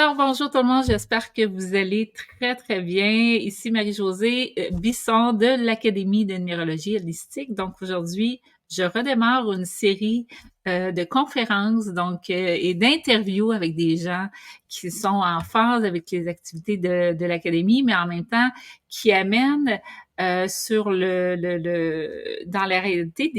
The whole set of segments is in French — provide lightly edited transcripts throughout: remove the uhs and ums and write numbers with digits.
Alors, bonjour tout le monde, j'espère que vous allez très, très bien. Ici Marie-Josée Bisson de l'Académie de numérologie holistique. Donc, aujourd'hui, je redémarre une série de conférences et d'interviews avec des gens qui sont en phase avec les activités de l'Académie, mais en même temps qui amènent dans la réalité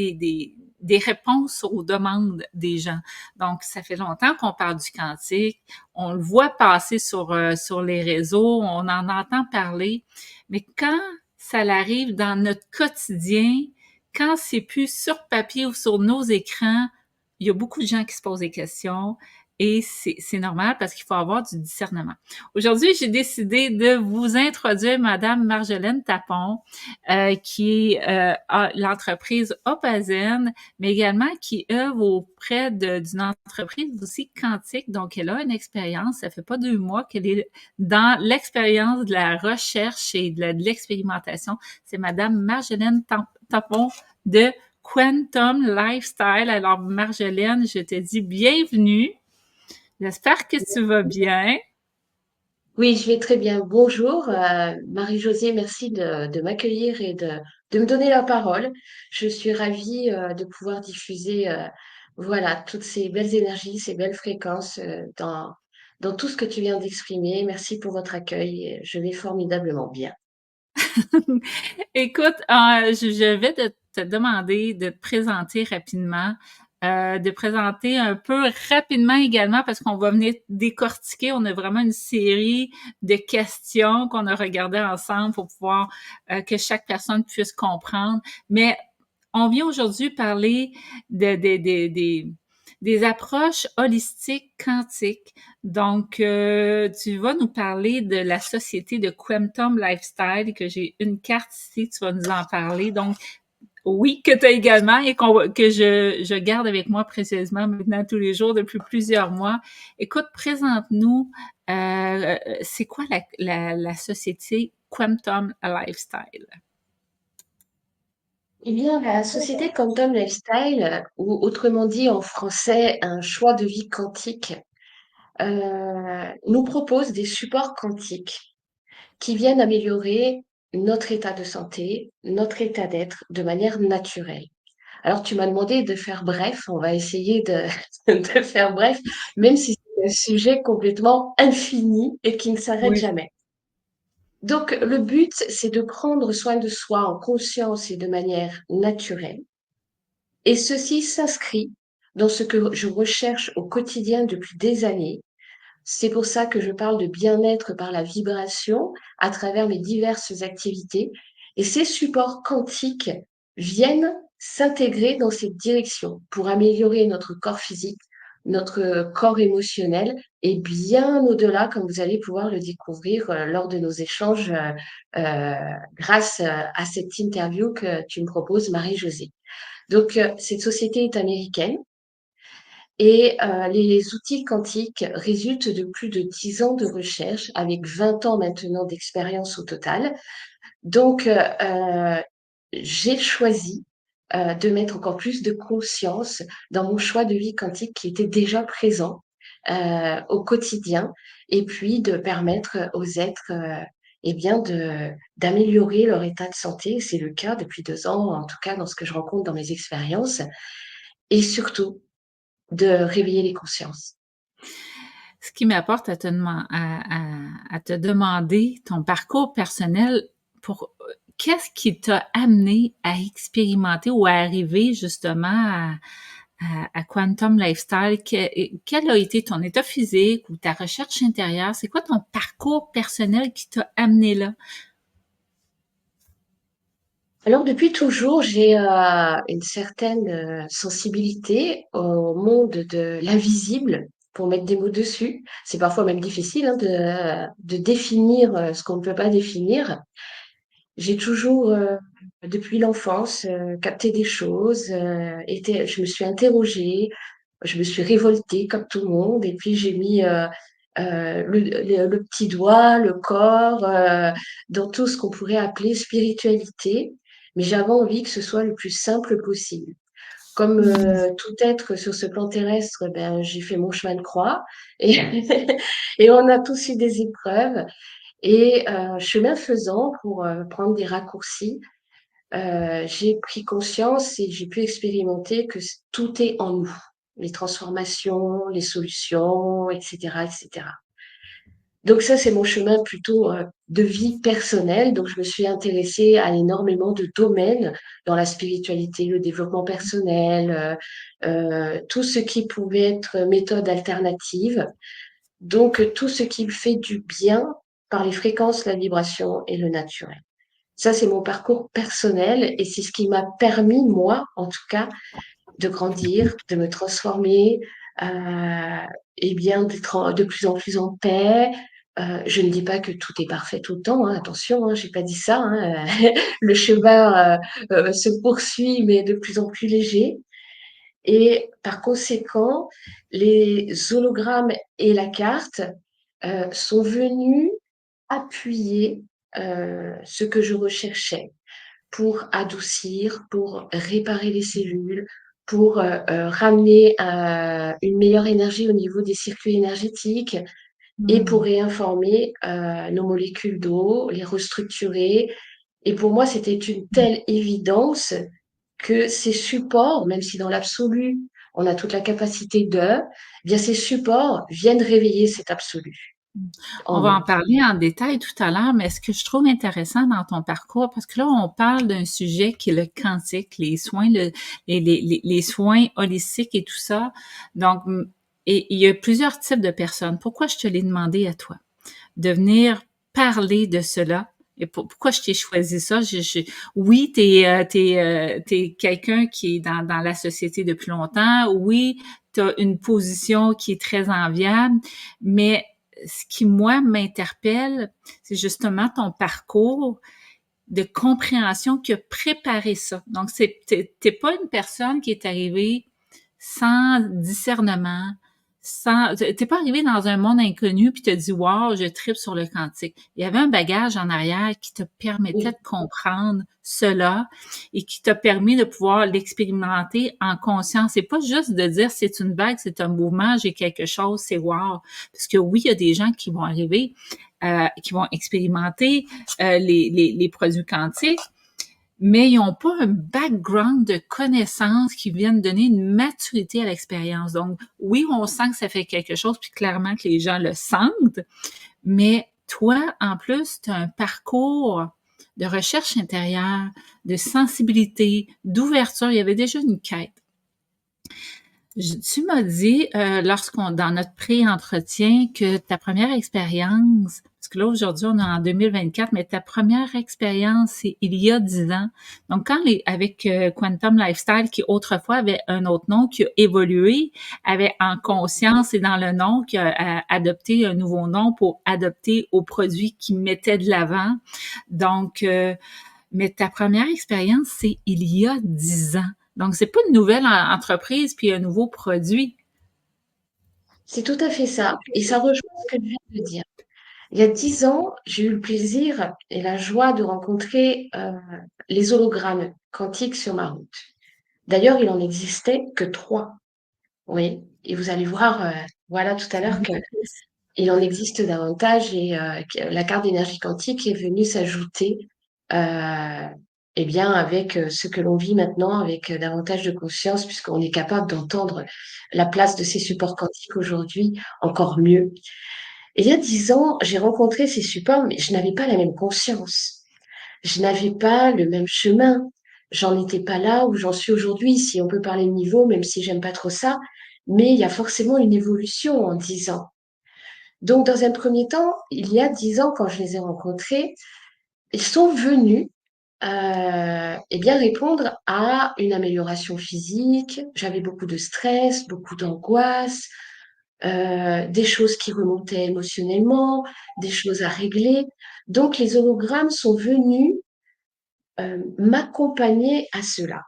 des réponses aux demandes des gens. Donc, ça fait longtemps qu'on parle du quantique, on le voit passer sur les réseaux, on en entend parler, mais quand ça arrive dans notre quotidien, quand c'est plus sur papier ou sur nos écrans, il y a beaucoup de gens qui se posent des questions et c'est normal parce qu'il faut avoir du discernement. Aujourd'hui, j'ai décidé de vous introduire Madame Marjolaine Tapon, qui est l'entreprise Opazen, mais également qui œuvre auprès d'une entreprise aussi quantique. Donc, elle a une expérience, ça fait pas 2 mois qu'elle est dans l'expérience de la recherche et de l'expérimentation. C'est Madame Marjolaine Tapon de Quantum Lifestyle. Alors, Marjolaine, je te dis bienvenue. J'espère que tu vas bien. Oui, je vais très bien. Bonjour, Marie-Josée, merci de m'accueillir et de me donner la parole. Je suis ravie de pouvoir diffuser voilà, toutes ces belles énergies, ces belles fréquences dans tout ce que tu viens d'exprimer. Merci pour votre accueil. Je vais formidablement bien. Écoute, je vais te demander de te présenter rapidement, de présenter un peu rapidement également parce qu'on va venir décortiquer. On a vraiment une série de questions qu'on a regardées ensemble pour pouvoir que chaque personne puisse comprendre. Mais on vient aujourd'hui parler des approches holistiques quantiques. Donc, tu vas nous parler de la société de Quantum Lifestyle, que j'ai une carte ici, tu vas nous en parler. Donc, oui, que tu as également et que je garde avec moi précieusement maintenant tous les jours depuis plusieurs mois. Écoute, présente-nous, c'est quoi la société Quantum Lifestyle? Eh bien, la société Quantum Lifestyle, ou autrement dit en français, un choix de vie quantique, nous propose des supports quantiques qui viennent améliorer notre état de santé, notre état d'être de manière naturelle. Alors, tu m'as demandé de faire bref, on va essayer de, de faire bref, même si c'est un sujet complètement infini et qui ne s'arrête Oui. jamais. Donc, le but, c'est de prendre soin de soi en conscience et de manière naturelle. Et ceci s'inscrit dans ce que je recherche au quotidien depuis des années. C'est pour ça que je parle de bien-être par la vibration à travers mes diverses activités. Et ces supports quantiques viennent s'intégrer dans cette direction pour améliorer notre corps physique, notre corps émotionnel et bien au-delà, comme vous allez pouvoir le découvrir lors de nos échanges euh, grâce à cette interview que tu me proposes, Marie-Josée. Donc, cette société est américaine. Et les outils quantiques résultent de plus de 10 ans de recherche, avec 20 ans maintenant d'expérience au total. Donc, j'ai choisi de mettre encore plus de conscience dans mon choix de vie quantique qui était déjà présent au quotidien, et puis de permettre aux êtres eh bien d'améliorer leur état de santé. C'est le cas depuis 2 ans, en tout cas dans ce que je rencontre dans mes expériences, et surtout de réveiller les consciences. Ce qui m'apporte à te demander ton parcours personnel pour qu'est-ce qui t'a amené à expérimenter ou à arriver justement à Quantum Lifestyle? Quel a été ton état physique ou ta recherche intérieure? C'est quoi ton parcours personnel qui t'a amené là? Alors depuis toujours, j'ai une certaine sensibilité au monde de l'invisible, pour mettre des mots dessus. C'est parfois même difficile hein, de définir ce qu'on ne peut pas définir. J'ai toujours, depuis l'enfance, capté des choses, je me suis interrogée, je me suis révoltée comme tout le monde, et puis j'ai mis le petit doigt, le corps, dans tout ce qu'on pourrait appeler spiritualité, mais j'avais envie que ce soit le plus simple possible. comme Mmh. tout être sur ce plan terrestre, ben, j'ai fait mon chemin de croix et, et on a tous eu des épreuves. Et chemin faisant, pour prendre des raccourcis, j'ai pris conscience et j'ai pu expérimenter que tout est en nous, les transformations, les solutions, etc., etc. Donc ça, c'est mon chemin plutôt de vie personnelle. Donc je me suis intéressée à énormément de domaines dans la spiritualité, le développement personnel, tout ce qui pouvait être méthode alternative. Donc tout ce qui me fait du bien par les fréquences, la vibration et le naturel. Ça, c'est mon parcours personnel et c'est ce qui m'a permis, moi, en tout cas, de grandir, de me transformer, et bien d'être de plus en plus en paix. Je ne dis pas que tout est parfait tout le temps, hein, attention, hein, j'ai pas dit ça, hein. Le chemin se poursuit, mais de plus en plus léger. Et par conséquent, les hologrammes et la carte sont venus appuyer ce que je recherchais pour adoucir, pour réparer les cellules, pour ramener une meilleure énergie au niveau des circuits énergétiques et pour Mmh. réinformer nos molécules d'eau, les restructurer. Et pour moi, c'était une telle évidence que ces supports, même si dans l'absolu, on a toute la capacité de, eh bien ces supports viennent réveiller cet absolu On en va en nous. parler en détail tout à l'heure, mais ce que je trouve intéressant dans ton parcours, parce que là, on parle d'un sujet qui est le quantique, les soins, les soins holistiques et tout ça. Donc, et il y a plusieurs types de personnes. Pourquoi je te l'ai demandé à toi? De venir parler de cela. Et pourquoi je t'ai choisi ça? Oui, t'es quelqu'un qui est dans la société depuis longtemps. Oui, tu as une position qui est très enviable, mais ce qui, moi, m'interpelle, c'est justement ton parcours de compréhension qui a préparé ça. Donc, t'es pas une personne qui est arrivée sans discernement, t'es pas arrivé dans un monde inconnu puis t'as dit wow, je tripe sur le quantique. Il y avait un bagage en arrière qui te permettait Oui, de comprendre cela et qui t'a permis de pouvoir l'expérimenter en conscience. C'est pas juste de dire c'est une vague, c'est un mouvement, j'ai quelque chose, c'est wow. Parce que oui, il y a des gens qui vont arriver, qui vont expérimenter les produits quantiques, mais ils n'ont pas un background de connaissances qui viennent donner une maturité à l'expérience. Donc, oui, on sent que ça fait quelque chose, puis clairement que les gens le sentent, mais toi, en plus, tu as un parcours de recherche intérieure, de sensibilité, d'ouverture. Il y avait déjà une quête. Tu m'as dit, lorsqu'on dans notre pré-entretien, que ta première expérience, parce que là, aujourd'hui, on est en 2024, mais ta première expérience, c'est il y a 10 ans. Donc, quand avec Quantum Lifestyle, qui autrefois avait un autre nom, qui a évolué, avait en conscience et dans le nom, qui a adopté un nouveau nom pour adopter aux produits qui mettaient de l'avant. Donc, mais ta première expérience, c'est il y a 10 ans. Donc, c'est pas une nouvelle entreprise puis un nouveau produit. c'est tout à fait ça. Et ça rejoint ce que je viens de dire. Il y a 10 ans, j'ai eu le plaisir et la joie de rencontrer les hologrammes quantiques sur ma route. D'ailleurs, il en existait que trois. Oui, et vous allez voir, voilà, tout à l'heure que il en existe davantage et que la carte d'énergie quantique est venue s'ajouter, euh, eh bien, avec ce que l'on vit maintenant, avec davantage de conscience, puisqu'on est capable d'entendre la place de ces supports quantiques aujourd'hui encore mieux. Et il y a 10 ans, j'ai rencontré ces supports, mais je n'avais pas la même conscience. Je n'avais pas le même chemin. J'en étais pas là où j'en suis aujourd'hui, si on peut parler de niveau, même si j'aime pas trop ça. Mais il y a forcément une évolution en 10 ans. Donc, dans un premier temps, il y a 10 ans, quand je les ai rencontrés, ils sont venus eh bien, répondre à une amélioration physique. J'avais beaucoup de stress, beaucoup d'angoisse, des choses qui remontaient émotionnellement, des choses à régler. Donc, les hologrammes sont venus m'accompagner à cela.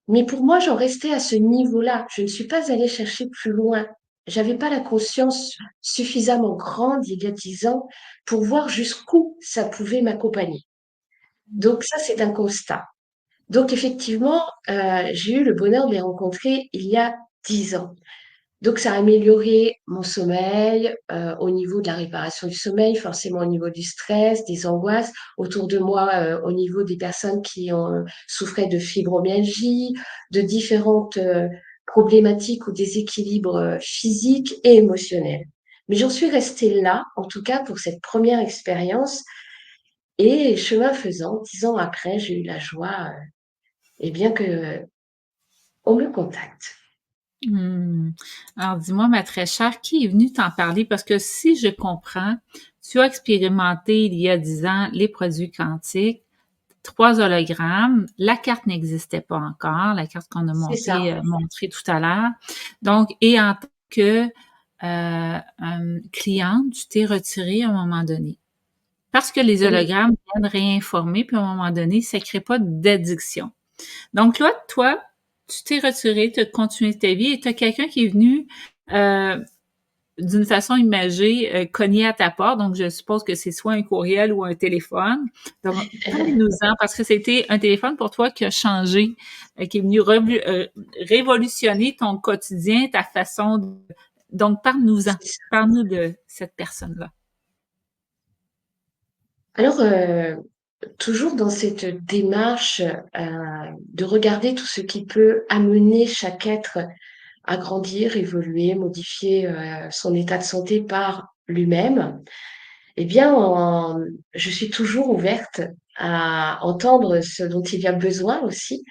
Mais pour moi, j'en restais à ce niveau-là. Je ne suis pas allée chercher plus loin. J'avais pas la conscience suffisamment grande il y a 10 ans pour voir jusqu'où ça pouvait m'accompagner. Donc ça, c'est un constat. Donc effectivement, j'ai eu le bonheur de les rencontrer il y a 10 ans. Donc ça a amélioré mon sommeil, au niveau de la réparation du sommeil, forcément au niveau du stress, des angoisses, autour de moi, au niveau des personnes qui ont souffraient de fibromyalgie, de différentes, problématiques ou déséquilibres, physiques et émotionnels. Mais j'en suis restée là, en tout cas pour cette première expérience et chemin faisant, 10 ans après, j'ai eu la joie, et bien que on me contacte. Mmh. Alors dis-moi, ma très chère, qui est venu t'en parler? Parce que si je comprends, tu as expérimenté il y a 10 ans les produits quantiques, 3 hologrammes, la carte n'existait pas encore, la carte qu'on a C'est ça. montrée tout à l'heure. Donc, et en tant que cliente, tu t'es retirée à un moment donné. Parce que les Oui. hologrammes viennent réinformer, puis à un moment donné, ça ne crée pas d'addiction. Donc là, toi, tu t'es retiré, tu as continué ta vie et tu as quelqu'un qui est venu euh, d'une façon imagée cogner à ta porte. Donc, je suppose que c'est soit un courriel ou un téléphone. Donc, parle-nous-en parce que c'était un téléphone pour toi qui a changé, qui est venu révolutionner ton quotidien, ta façon de... Donc, parle-nous-en. C'est ça. Parle-nous de cette personne-là. Alors, toujours dans cette démarche, de regarder tout ce qui peut amener chaque être à grandir, évoluer, modifier, son état de santé par lui-même, eh bien, je suis toujours ouverte à entendre ce dont il y a besoin aussi.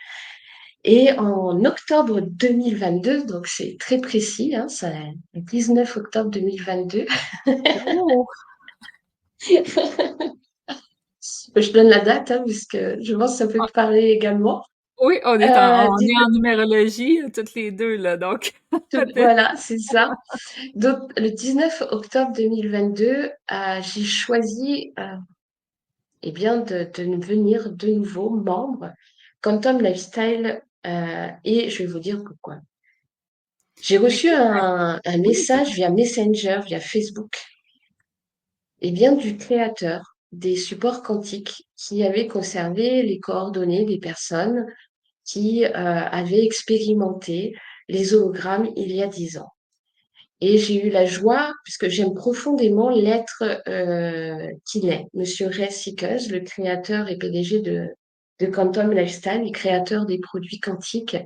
Et en octobre 2022, donc c'est très précis, hein, c'est le 19 octobre 2022. Oh! Je donne la date, hein, puisque je pense que ça peut te parler également. Oui, on est 19 en numérologie toutes les deux, là, donc peut-être. voilà, c'est ça. Donc, le 19 octobre 2022, j'ai choisi, eh bien, de devenir de nouveau membre Quantum Lifestyle, et je vais vous dire pourquoi. J'ai Mais reçu un oui, message via Messenger, via Facebook, et bien du créateur des supports quantiques qui avait conservé les coordonnées des personnes qui avaient expérimenté les hologrammes il y a 10 ans. Et j'ai eu la joie, puisque j'aime profondément l'être qu'il est, Monsieur Ray Seekers, le créateur et PDG de Quantum Lifestyle et créateur des produits quantiques.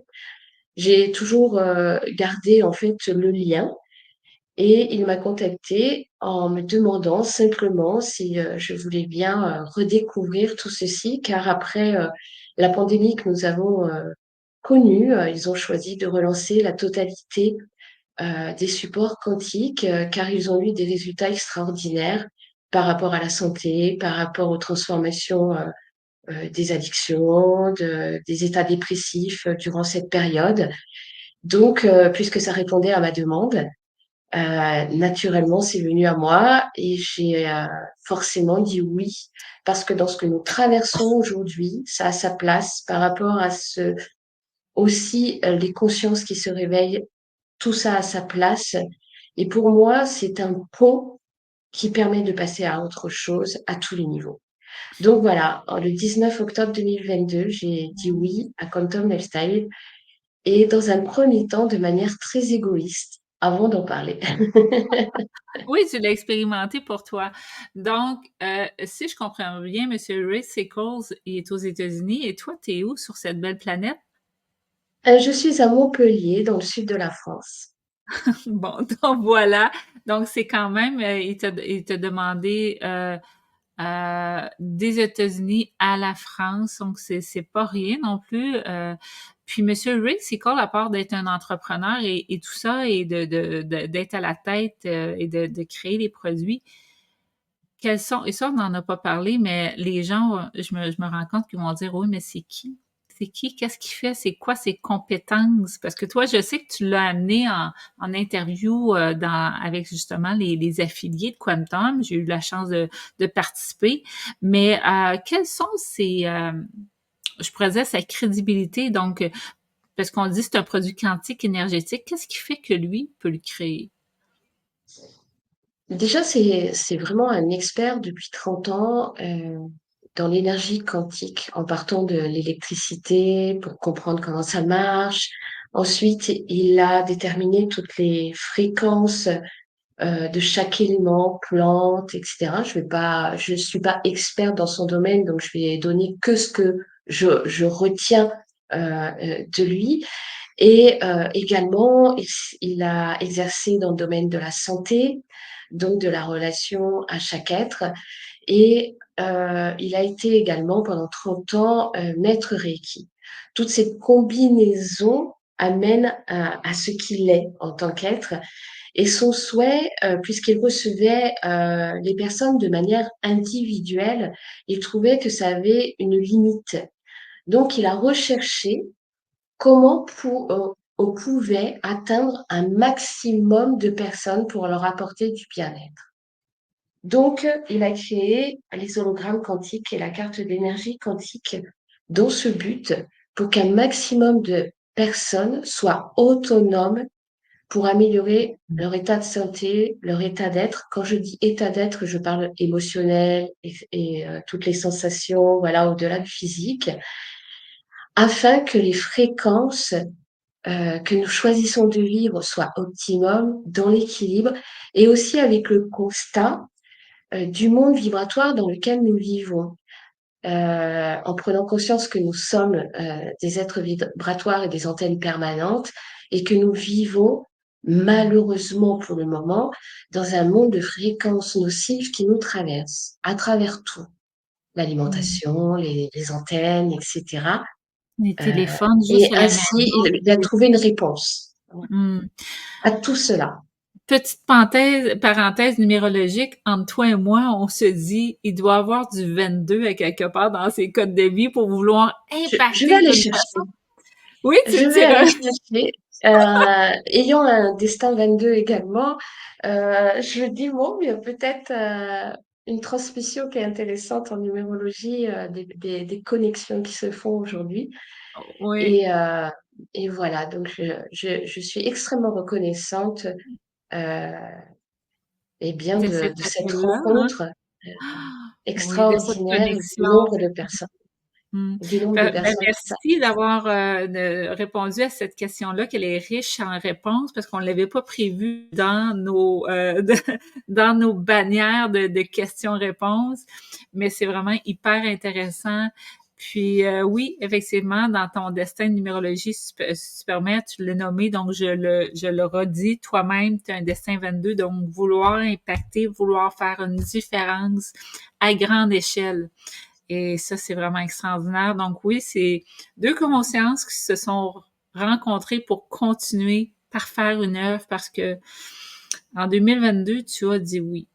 J'ai toujours gardé en fait le lien et il m'a contacté en me demandant simplement si je voulais bien redécouvrir tout ceci, car après la pandémie que nous avons connue, ils ont choisi de relancer la totalité des supports quantiques, car ils ont eu des résultats extraordinaires par rapport à la santé, par rapport aux transformations des addictions, des états dépressifs durant cette période. Donc, puisque ça répondait à ma demande, naturellement, c'est venu à moi et j'ai forcément dit oui, parce que dans ce que nous traversons aujourd'hui, ça a sa place par rapport à ce aussi les consciences qui se réveillent, tout ça a sa place. Et pour moi, c'est un pont qui permet de passer à autre chose à tous les niveaux. Donc voilà, le 19 octobre 2022, j'ai dit oui à Quantum Lifestyle et dans un premier temps de manière très égoïste avant d'en parler. Oui, tu l'as expérimenté pour toi. Donc, si je comprends bien, Monsieur Ray Sickles est aux États-Unis et toi, t'es où sur cette belle planète? Je suis à Montpellier, dans le sud de la France. Bon, donc voilà. Donc, c'est quand même, il t'a demandé des États-Unis à la France, donc c'est pas rien non plus. Puis Monsieur Ray Sickles, à part d'être un entrepreneur et tout ça, et d'être à la tête et de créer les produits, quels sont, et ça, on n'en a pas parlé, mais les gens, je me rends compte qu'ils vont dire, oui, mais c'est qui? C'est qui? Qu'est-ce qu'il fait? C'est quoi ses compétences? Parce que toi, je sais que tu l'as amené en interview avec justement les affiliés de Quantum. J'ai eu la chance de participer. Mais quelles sont je pourrais dire, sa crédibilité? Donc, parce qu'on dit que c'est un produit quantique énergétique, qu'est-ce qui fait que lui peut le créer? Déjà, c'est vraiment un expert depuis 30 ans. dans l'énergie quantique en partant de l'électricité pour comprendre comment ça marche. Ensuite, il a déterminé toutes les fréquences de chaque élément, plante, etc. Je suis pas experte dans son domaine, donc je vais donner que ce que je retiens de lui. Et également, il a exercé dans le domaine de la santé, donc de la relation à chaque être. Et il a été également pendant 30 ans maître Reiki. Toutes ces combinaisons amènent à ce qu'il est en tant qu'être. Et son souhait, puisqu'il recevait les personnes de manière individuelle, il trouvait que ça avait une limite. Donc, il a recherché comment on pouvait atteindre un maximum de personnes pour leur apporter du bien-être. Donc, il a créé les hologrammes quantiques et la carte d'énergie quantique dans ce but pour qu'un maximum de personnes soient autonomes pour améliorer leur état de santé, leur état d'être. Quand je dis état d'être, je parle émotionnel et toutes les sensations, voilà, au-delà du physique, afin que les fréquences que nous choisissons de vivre soient optimum, dans l'équilibre, et aussi avec le constat du monde vibratoire dans lequel nous vivons. En prenant conscience que nous sommes des êtres vibratoires et des antennes permanentes et que nous vivons malheureusement pour le moment dans un monde de fréquences nocives qui nous traverse à travers tout, Mmh. l'alimentation, les antennes, etc. Les Euh, téléphones juste et à la ainsi, maison. il a trouvé une réponse Mmh. à tout cela. Petite parenthèse numérologique, entre toi et moi, on se dit, il doit avoir du 22 à quelque part dans ses codes de vie pour vouloir Je vais impacter aller d'une chercher. façon. Oui, tu Je me vais diras. aller chercher. Ayant un destin 22 également, je me dis, bon, il y a peut-être une transmission qui est intéressante en numérologie, des connexions qui se font aujourd'hui. Oui, Et, et voilà, donc je suis extrêmement reconnaissante euh, et bien de cet de cette appel-là, hein. rencontre euh, Oui, de cette extraordinaire connexion. Mmh. du nombre de personnes qui Merci d'avoir, répondu à cette question-là, qu'elle est riche en réponses parce qu'on l'avait pas prévu dans nos, dans nos bannières de questions-réponses, mais c'est vraiment hyper intéressant. Puis, oui, effectivement, dans ton destin de numérologie super tu l'as nommé, donc je le redis, toi-même, tu as un destin 22, donc vouloir impacter, vouloir faire une différence à grande échelle. Et ça, c'est vraiment extraordinaire. Donc oui, c'est deux consciences qui se sont rencontrées pour continuer par faire une œuvre parce que en 2022, tu as dit oui.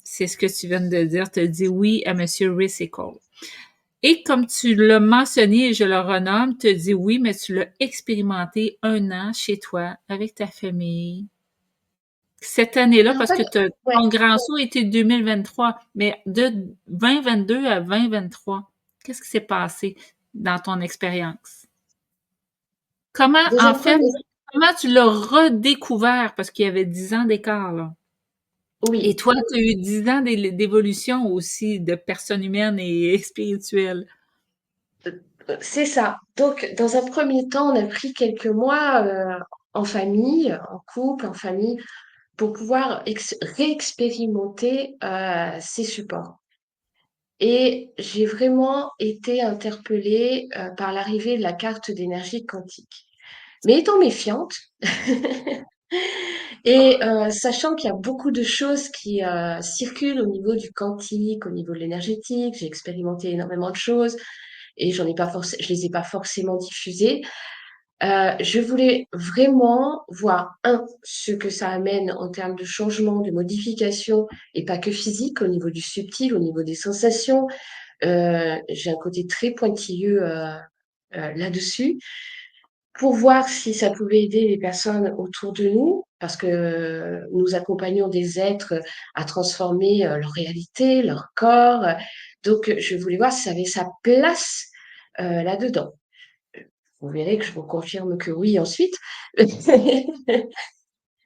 C'est ce que tu viens de dire. Tu as dit oui à Monsieur Recycle. Et comme tu l'as mentionné et je le renomme, tu as dit oui, mais tu l'as expérimenté 1 an chez toi, avec ta famille. Cette année-là, en parce fait, que ouais, ton grand saut était 2023, mais de 2022 à 2023, qu'est-ce qui s'est passé dans ton expérience? Comment, dans en un fait, premier, comment tu l'as redécouvert? Parce qu'il y avait 10 ans d'écart, là. Et oui. toi, tu as eu 10 ans d'évolution aussi, de personne humaine et spirituelle. C'est ça. Donc, dans un premier temps, on a pris quelques mois en famille, en couple, en famille, pour pouvoir réexpérimenter ces supports. Et j'ai vraiment été interpellée par l'arrivée de la carte d'énergie quantique. Mais étant méfiante, et sachant qu'il y a beaucoup de choses qui circulent au niveau du quantique, au niveau de l'énergétique, j'ai expérimenté énormément de choses et je les ai pas forcément diffusées. Je voulais vraiment voir, ce que ça amène en termes de changement, de modification, et pas que physique, au niveau du subtil, au niveau des sensations. J'ai un côté très pointilleux là-dessus pour voir si ça pouvait aider les personnes autour de nous, parce que nous accompagnons des êtres à transformer leur réalité, leur corps. Donc, je voulais voir si ça avait sa place là-dedans. Vous verrez que je vous confirme que oui ensuite.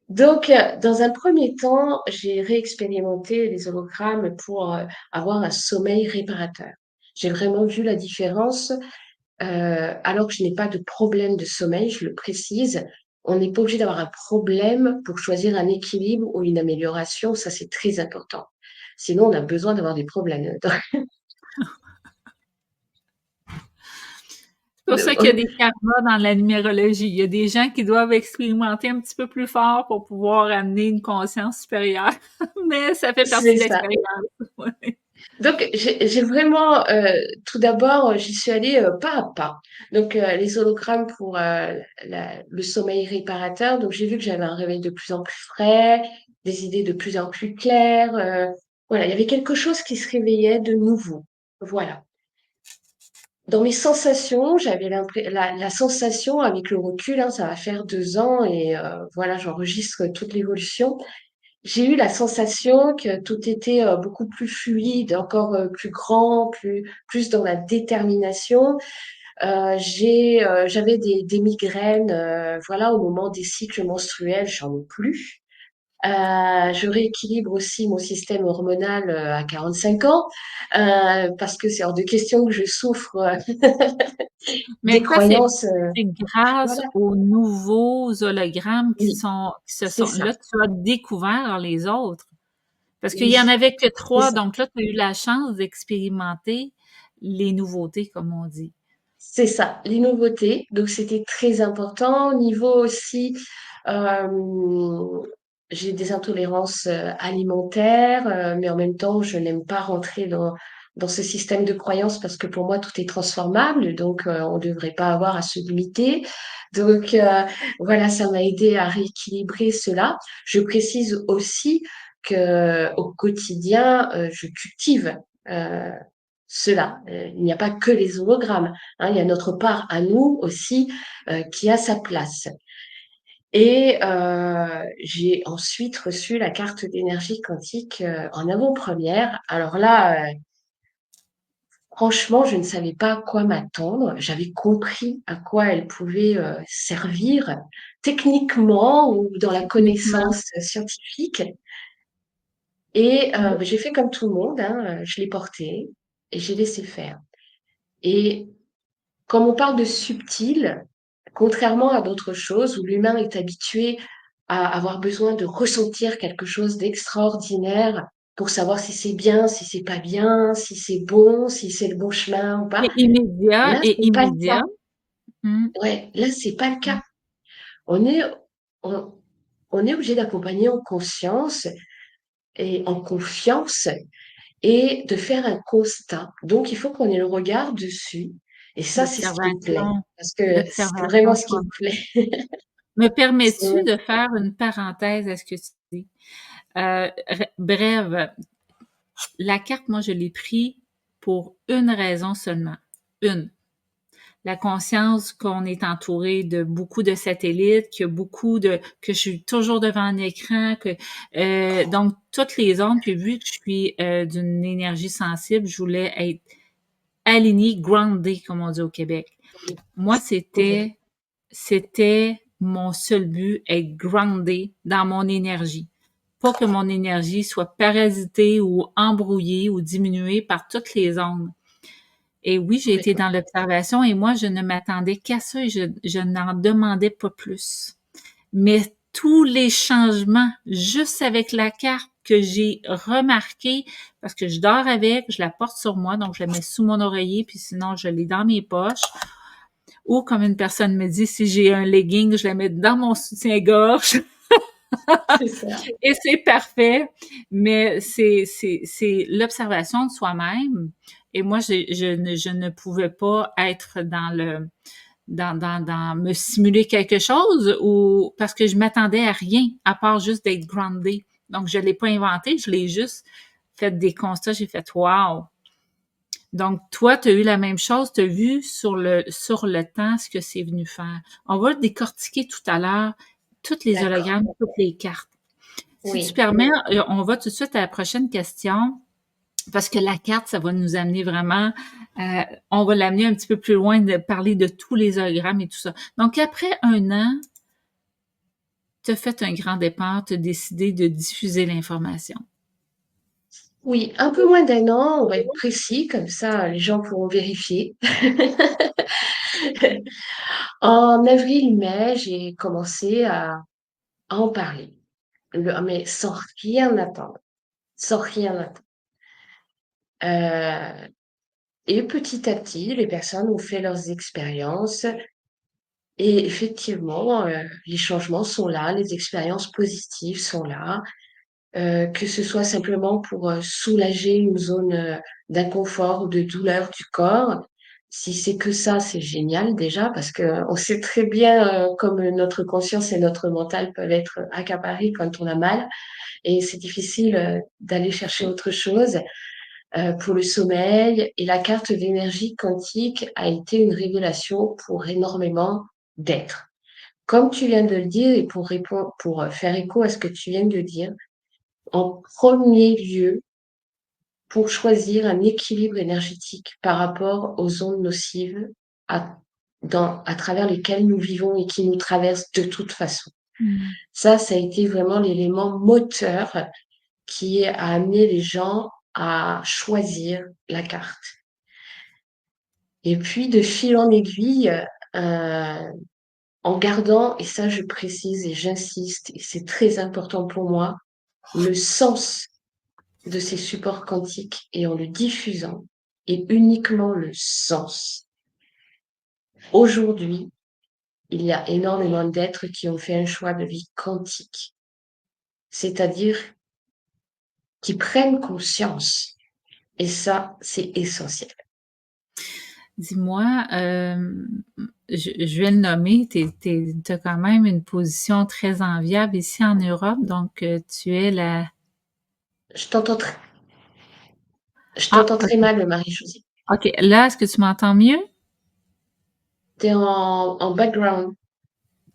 Donc, dans un premier temps, j'ai réexpérimenté les hologrammes pour avoir un sommeil réparateur. J'ai vraiment vu la différence, alors que je n'ai pas de problème de sommeil, je le précise. On n'est pas obligé d'avoir un problème pour choisir un équilibre ou une amélioration, ça c'est très important. Sinon, on a besoin d'avoir des problèmes. C'est pour ça qu'il y a des karmas dans la numérologie. Il y a des gens qui doivent expérimenter un petit peu plus fort pour pouvoir amener une conscience supérieure, mais ça fait partie C'est de ça. l'expérience. Ouais. Donc, j'ai vraiment, tout d'abord, j'y suis allée pas à pas. Donc, les hologrammes pour le sommeil réparateur. Donc, j'ai vu que j'avais un réveil de plus en plus frais, des idées de plus en plus claires. Voilà, il y avait quelque chose qui se réveillait de nouveau. Voilà. Dans mes sensations, j'avais la sensation, avec le recul, hein, ça va faire 2 ans et voilà, j'enregistre toute l'évolution. J'ai eu la sensation que tout était beaucoup plus fluide, encore plus grand, plus dans la détermination. J'avais des migraines, voilà, au moment des cycles menstruels, j'en ai plus. Je rééquilibre aussi mon système hormonal à 45 ans, parce que c'est hors de question que je souffre Mais des ça, c'est croyances. c'est grâce Voilà, aux nouveaux hologrammes oui, qui se c'est sont ça, là, tu as découvert les autres. Parce qu'il y en oui, avait que c'est 3, ça. donc là, tu as eu la chance d'expérimenter les nouveautés, comme on dit. C'est ça, les nouveautés. Donc, c'était très important. Au niveau aussi, euh, j'ai des intolérances alimentaires, mais en même temps, je n'aime pas rentrer dans ce système de croyances parce que pour moi, tout est transformable. Donc, on ne devrait pas avoir à se limiter. Donc, voilà, ça m'a aidé à rééquilibrer cela. Je précise aussi que au quotidien, je cultive. euh, Cela. Il n'y a pas que les hologrammes, hein, il y a notre part à nous aussi qui a sa place. Et j'ai ensuite reçu la carte d'énergie quantique en avant-première. Alors là, franchement, je ne savais pas à quoi m'attendre. J'avais compris à quoi elle pouvait servir techniquement ou dans la Techniquement. connaissance scientifique. Et j'ai fait comme tout le monde, hein, je l'ai portée et j'ai laissé faire. Et comme on parle de subtil, contrairement à d'autres choses où l'humain est habitué à avoir besoin de ressentir quelque chose d'extraordinaire pour savoir si c'est bien, si c'est pas bien, si c'est bon, si c'est le bon chemin ou pas. Là, Et c'est pas le immédiat. cas. Mmh. Ouais, là, c'est pas le Mmh. cas. On est, on, on est obligé d'accompagner en conscience et en confiance et de faire un constat. Donc, il faut qu'on ait le regard dessus. Et ça, c'est ce qui me plaît. L'observation, Parce que c'est l'observation vraiment de ce qui soi. me plaît. Me permets-tu C'est- de faire une parenthèse à ce que tu dis? Bref, la carte, moi, je l'ai pris pour une raison seulement. Une. La conscience qu'on est entouré de beaucoup de satellites, que je suis toujours devant un écran, donc toutes les ondes, puis vu que je suis d'une énergie sensible, je voulais être alignée, grounded, comme on dit au Québec. Moi, Ok. c'était mon seul but, être grounded dans mon énergie. Pas que mon énergie soit parasitée ou embrouillée ou diminuée par toutes les ondes. Et oui, j'ai été Complètement. dans l'observation et moi, je ne m'attendais qu'à ça et je n'en demandais pas plus. Mais tous les changements, juste avec la carte que j'ai remarqué, parce que je dors avec, je la porte sur moi, donc je la mets sous mon oreiller, puis sinon je l'ai dans mes poches. Ou comme une personne me dit, si j'ai un legging, je la mets dans mon soutien-gorge. C'est ça. Et c'est parfait, mais c'est l'observation de soi-même. Et moi, je ne pouvais pas être dans me simuler quelque chose ou parce que je m'attendais à rien à part juste d'être grounded. Donc, je l'ai pas inventé, je l'ai juste fait des constats. J'ai fait wow. Donc, toi, tu as eu la même chose, tu as vu sur le temps ce que c'est venu faire. On va le décortiquer tout à l'heure, toutes les D'accord. hologrammes, toutes les cartes. Si tu Oui. permets, on va tout de suite à la prochaine question, parce que la carte, ça va nous amener vraiment, on va l'amener un petit peu plus loin de parler de tous les hologrammes et tout ça. Donc, après un an, tu as fait un grand départ, tu as décidé de diffuser l'information. Oui, un peu moins d'un an, on va être précis, comme ça les gens pourront vérifier. En avril-mai, j'ai commencé à en parler, mais sans rien attendre, sans rien attendre. Euh, et petit à petit, les personnes ont fait leurs expériences et effectivement, les changements sont là, les expériences positives sont là. Que ce soit simplement pour soulager une zone d'inconfort ou de douleur du corps. Si c'est que ça, c'est génial déjà parce que on sait très bien comme notre conscience et notre mental peuvent être accaparés quand on a mal et c'est difficile d'aller chercher autre chose pour le sommeil. Et la carte d'énergie quantique a été une révélation pour énormément d'êtres. Comme tu viens de le dire et pour répondre, pour faire écho à ce que tu viens de dire, en premier lieu, pour choisir un équilibre énergétique par rapport aux ondes nocives à, à travers lesquelles nous vivons et qui nous traversent de toute façon. Mmh. Ça a été vraiment l'élément moteur qui a amené les gens à choisir la carte. Et puis, de fil en aiguille, euh, en gardant, et ça je précise et j'insiste, et c'est très important pour moi, le sens de ces supports quantiques et en le diffusant, et uniquement le sens. Aujourd'hui, il y a énormément d'êtres qui ont fait un choix de vie quantique, c'est-à-dire qui prennent conscience. Et ça, c'est essentiel. Dis-moi, je vais le nommer, tu as quand même une position très enviable ici en Europe, donc tu es la... Je t'entends très, je Ah, t'entends très OK. mal, Marie-Josée. OK, là, est-ce que tu m'entends mieux? T'es en background.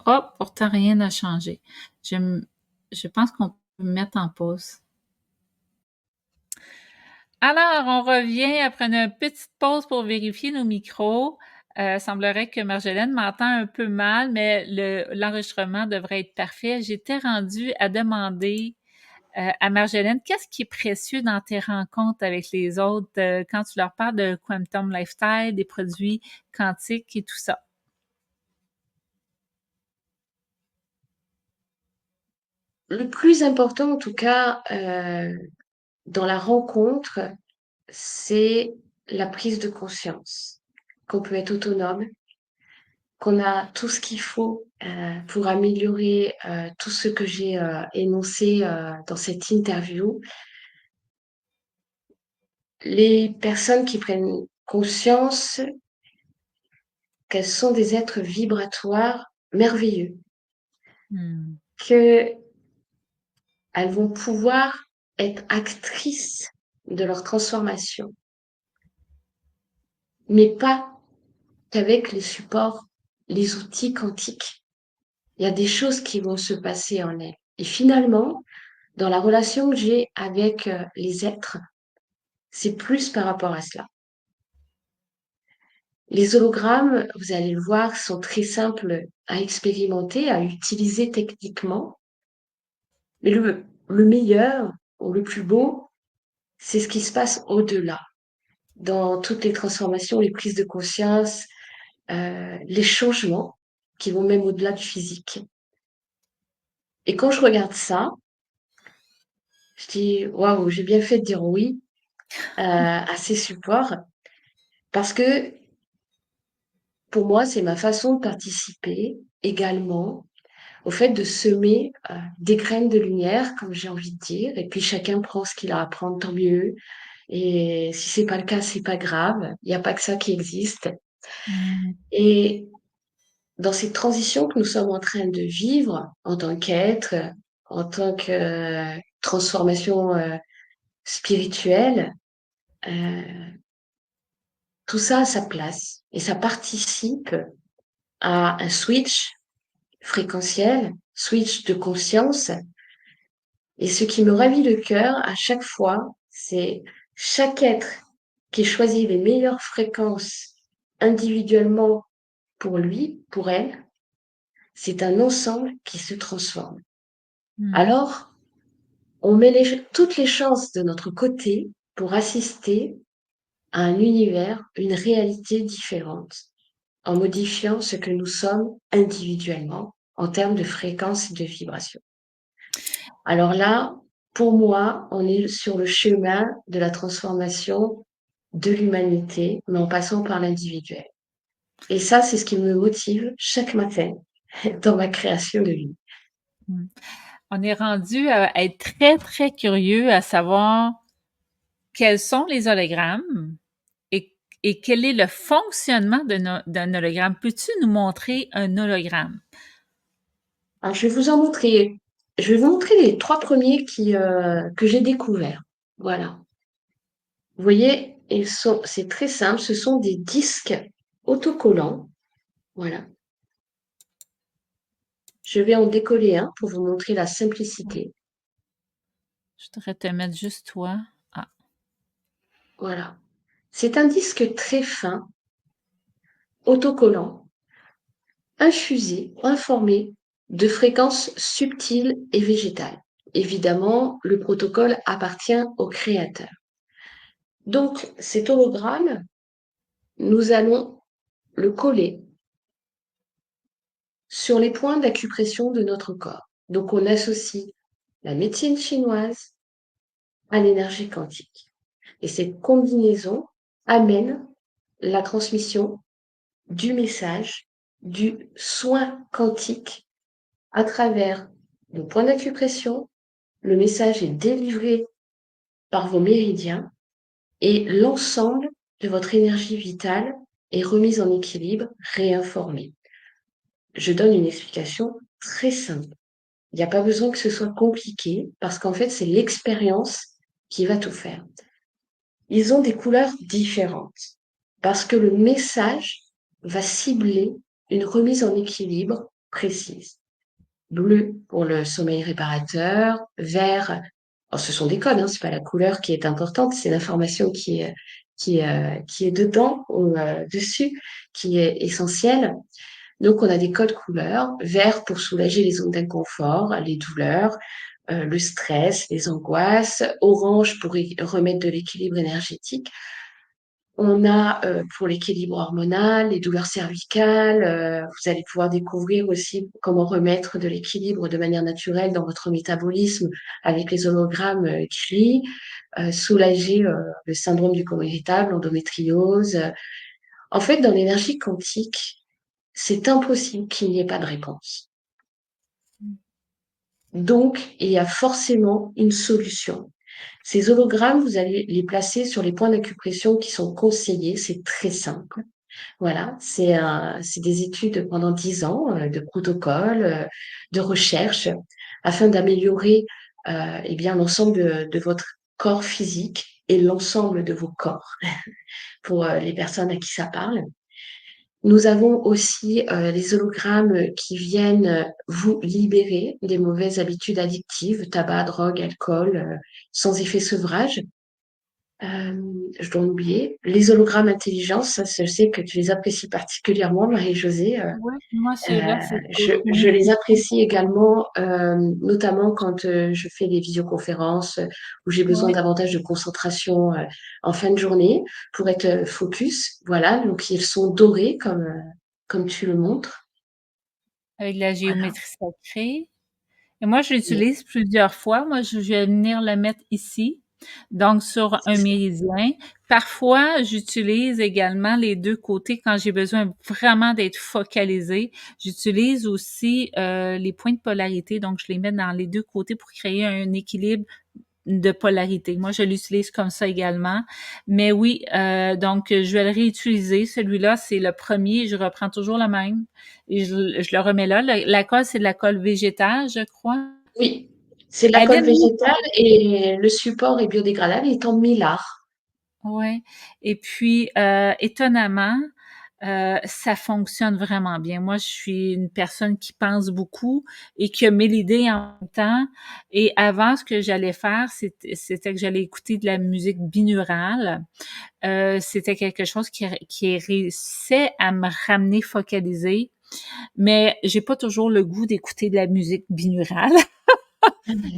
Oh, pourtant rien n'a changé. Je, m- je pense qu'on peut me mettre en pause. Alors, on revient après une petite pause pour vérifier nos micros. Semblerait que Marjolaine m'entend un peu mal, mais l'enregistrement devrait être parfait. J'étais rendue à demander à Marjolaine, qu'est-ce qui est précieux dans tes rencontres avec les autres quand tu leur parles de Quantum Lifestyle, des produits quantiques et tout ça? Le plus important, en tout cas, dans la rencontre, c'est la prise de conscience, qu'on peut être autonome, qu'on a tout ce qu'il faut pour améliorer tout ce que j'ai énoncé dans cette interview. Les personnes qui prennent conscience qu'elles sont des êtres vibratoires merveilleux, Hmm. qu'elles vont pouvoir être actrices de leur transformation, mais pas qu'avec les supports, les outils quantiques. Il y a des choses qui vont se passer en elles. Et finalement, dans la relation que j'ai avec les êtres, c'est plus par rapport à cela. Les hologrammes, vous allez le voir, sont très simples à expérimenter, à utiliser techniquement. Mais le meilleur ou le plus beau, c'est ce qui se passe au-delà, dans toutes les transformations, les prises de conscience, les changements qui vont même au-delà du physique. Et quand je regarde ça, je dis waouh, j'ai bien fait de dire oui à ces supports parce que pour moi, c'est ma façon de participer également au fait de semer des graines de lumière, comme j'ai envie de dire, et puis chacun prend ce qu'il a à prendre, tant mieux. Et si c'est pas le cas, c'est pas grave. Il n'y a pas que ça qui existe. Hmm. Et dans cette transition que nous sommes en train de vivre en tant qu'être, en tant que transformation spirituelle, euh, tout ça a sa place et ça participe à un switch fréquentiel, switch de conscience. Et ce qui me ravit le cœur à chaque fois, c'est chaque être qui choisit les meilleures fréquences individuellement pour lui, pour elle, c'est un ensemble qui se transforme. Hmm. Alors, on met toutes les chances de notre côté pour assister à un univers, une réalité différente, en modifiant ce que nous sommes individuellement en termes de fréquence et de vibration. Alors là, pour moi, on est sur le chemin de la transformation de l'humanité, mais en passant par l'individuel. Et ça, c'est ce qui me motive chaque matin dans ma création de vie. Mmh. On est rendu à être très, très curieux à savoir quels sont les hologrammes et quel est le fonctionnement d'un hologramme. Peux-tu nous montrer un hologramme? Alors, je vais vous montrer les 3 premiers que j'ai découverts. Voilà. Vous voyez, c'est très simple, ce sont des disques autocollants. Voilà. Je vais en décoller un pour vous montrer la simplicité. Je devrais te mettre juste toi. Ah, Voilà. C'est un disque très fin, autocollant, infusé, informé de fréquences subtiles et végétales. Évidemment, le protocole appartient au créateur. Donc, cet hologramme, nous allons le coller sur les points d'acupression de notre corps. Donc, on associe la médecine chinoise à l'énergie quantique. Et cette combinaison amène la transmission du message, du soin quantique à travers le point d'acupression. Le message est délivré par vos méridiens et l'ensemble de votre énergie vitale est remise en équilibre, réinformée. Je donne une explication très simple. Il n'y a pas besoin que ce soit compliqué parce qu'en fait, c'est l'expérience qui va tout faire. Ils ont des couleurs différentes parce que le message va cibler une remise en équilibre précise. Bleu pour le sommeil réparateur, vert, oh, ce sont des codes, hein, c'est pas la couleur qui est importante, c'est l'information qui est dedans ou dessus qui est essentielle. Donc, on a des codes couleurs. Vert pour soulager les zones d'inconfort, les douleurs, le stress, les angoisses. Orange pour remettre de l'équilibre énergétique. On a pour l'équilibre hormonal, les douleurs cervicales. Vous allez pouvoir découvrir aussi comment remettre de l'équilibre de manière naturelle dans votre métabolisme avec les hologrammes gris. Soulager le syndrome du côlon irritable, l'endométriose. En fait, dans l'énergie quantique, c'est impossible qu'il n'y ait pas de réponse. Donc, il y a forcément une solution. Ces hologrammes, vous allez les placer sur les points d'acupression qui sont conseillés. C'est très simple. Voilà, c'est des études pendant 10 ans de protocole, de recherche, afin d'améliorer eh bien l'ensemble de votre corps physique et l'ensemble de vos corps pour les personnes à qui ça parle. Nous avons aussi les hologrammes qui viennent vous libérer des mauvaises habitudes addictives, tabac, drogue, alcool, sans effet sevrage. Je dois en oublier. Les hologrammes intelligence, ça, je sais que tu les apprécies particulièrement, Marie-Josée. ouais, moi, ceux-là, c'est Je les apprécie également, notamment quand je fais des visioconférences où j'ai besoin ouais, davantage de concentration en fin de journée pour être focus. Voilà, donc ils sont dorés comme tu le montres. avec la Voilà. géométrie sacrée. Et moi, je Et l'utilise plusieurs fois. Moi, je vais venir le mettre ici, donc sur un méridien. Parfois, j'utilise également les 2 côtés quand j'ai besoin vraiment d'être focalisée. J'utilise aussi, les points de polarité, donc je les mets dans les 2 côtés pour créer un équilibre de polarité. Moi, je l'utilise comme ça également. Mais oui, donc je vais le réutiliser. Celui-là, c'est le premier. Je reprends toujours le même et je le remets là. La colle, c'est de la colle végétale, je crois. oui, c'est de la Elle colle vient de végétale et le support est biodégradable, il est en mylar. ouais. Et puis, étonnamment, ça fonctionne vraiment bien. Moi, je suis une personne qui pense beaucoup et qui a 1000 idées en même temps. Et avant, ce que j'allais faire, c'était que j'allais écouter de la musique binaurale. C'était quelque chose qui réussissait à me ramener focalisée, mais j'ai pas toujours le goût d'écouter de la musique binaurale.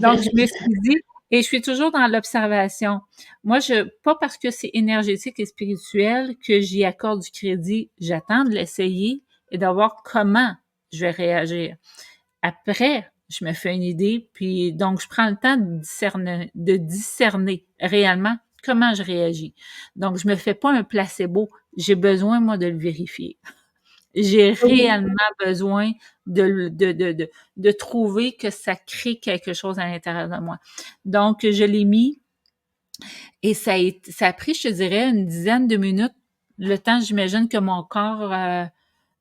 Donc, je me suis dit, Et je suis toujours dans l'observation. Moi, pas parce que c'est énergétique et spirituel que j'y accorde du crédit. J'attends de l'essayer et de voir comment je vais réagir. Après, je me fais une idée, puis donc je prends le temps de discerner réellement comment je réagis. Donc, je me fais pas un placebo. J'ai besoin, moi, de le vérifier. J'ai Oui. réellement besoin de trouver que ça crée quelque chose à l'intérieur de moi. Donc, je l'ai mis et ça a pris, je te dirais, une dizaine de minutes, le temps, j'imagine, que mon corps